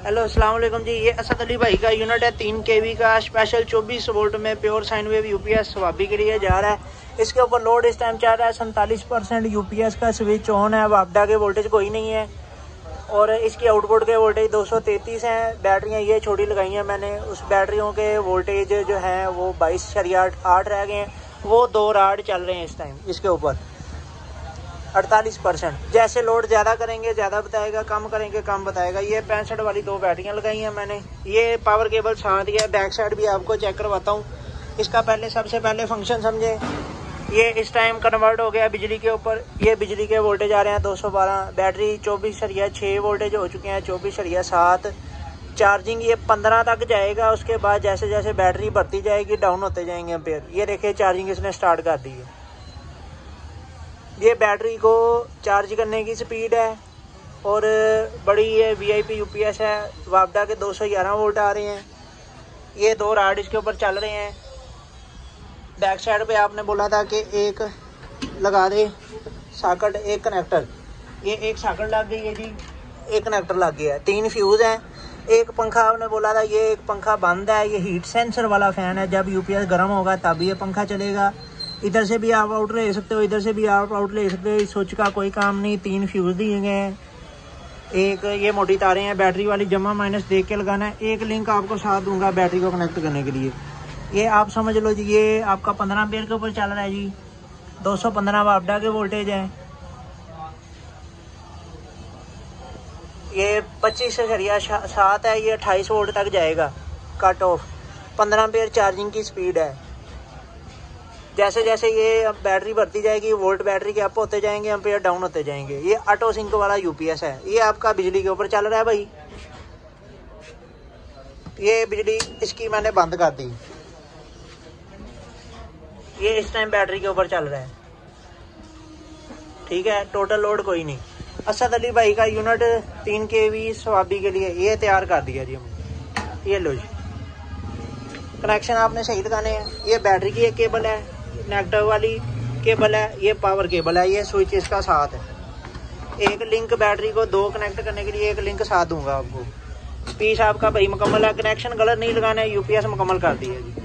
Hello अस्सलाम वालेकुम जी। ये असद अली भाई का यूनिट है 3 kV का, स्पेशल 24 वोल्ट में pure sine wave UPS Vapi के लिए जा रहा है। इसके ऊपर लोड इस टाइम चल रहा है 47%। यूपीएस का स्विच ऑन है, वापडा के वोल्टेज कोई नहीं है और इसकी आउटपुट के वोल्टेज 233 हैं। बैटरियाँ ये छोटी लगाई हैं मैंने, उस बैटरियों के वोल्टेज जो हैं वो 22.8 रह गए हैं। वो 2 राड चल रहे हैं इस टाइम इसके ऊपर 48%। जैसे लोड ज़्यादा करेंगे ज़्यादा बताएगा, कम करेंगे कम बताएगा। ये 65 वाली 2 बैटरियाँ लगाई हैं मैंने। ये पावर केबल साथ ही है, बैक साइड भी आपको चेक करवाता हूँ। इसका सबसे पहले फंक्शन समझे। ये इस टाइम कन्वर्ट हो गया बिजली के ऊपर। ये बिजली के वोल्टेज आ रहे हैं 212। बैटरी 24.6 वोल्टेज हो चुके हैं, 24.7। चार्जिंग ये 15 तक जाएगा। उसके बाद जैसे जैसे बैटरी बढ़ती जाएगी डाउन होते जाएंगे एम्पेयर। ये देखिए चार्जिंग इसने स्टार्ट कर दी है। ये बैटरी को चार्ज करने की स्पीड है और बड़ी ये वीआईपी यूपीएस है। वापडा के 211 वोल्ट आ रहे हैं। ये 2 राड इसके ऊपर चल रहे हैं। बैक साइड पे आपने बोला था कि एक लगा दे सॉकेट, एक कनेक्टर। ये एक सॉकेट लग गई है जी, एक कनेक्टर लग गया है। 3 फ्यूज़ हैं। एक पंखा आपने बोला था, ये एक पंखा बंद है। ये हीट सेंसर वाला फ़ैन है, जब यूपीएस गर्म होगा तब ये पंखा चलेगा। इधर से भी आप आउट ले सकते हो, इधर से भी आप आउट ले सकते हो। इस स्विच का कोई काम नहीं। 3 फ्यूज़ दिए गए हैं। एक ये मोटी तारें हैं, बैटरी वाली जमा माइनस देख के लगाना है। एक लिंक आपको साथ दूंगा बैटरी को कनेक्ट करने के लिए। ये आप समझ लो जी, ये आपका 15 एम्पीयर के ऊपर चल रहा है जी। 215 वापडा के वोल्टेज है। ये 25.7 है। ये 28 वोल्ट तक जाएगा कट ऑफ। 15 एम्पीयर चार्जिंग की स्पीड है। जैसे जैसे ये बैटरी बढ़ती जाएगी वोल्ट बैटरी के अप होते जाएंगे, एम्पेयर डाउन होते जाएंगे। ये ऑटो सिंक वाला यूपीएस है। ये आपका बिजली के ऊपर चल रहा है भाई। ये बिजली इसकी मैंने बंद कर दी। ये इस टाइम बैटरी के ऊपर चल रहा है, ठीक है। टोटल लोड कोई नहीं। असद अली भाई का यूनिट 3 kV स्वाबी के लिए ये तैयार कर दिया जी हमने। ये लो जी, कनेक्शन आपने सही लगाने हैं। ये बैटरी की एक केबल है, नेगेटिव वाली केबल है। ये पावर केबल है। ये स्विच इसका साथ है। एक लिंक बैटरी को 2 कनेक्ट करने के लिए एक लिंक साथ दूंगा आपको। पीस आपका भाई मुकम्मल है। कनेक्शन गलत नहीं लगाना है, यूपीएस मुकम्मल कर दिया जी।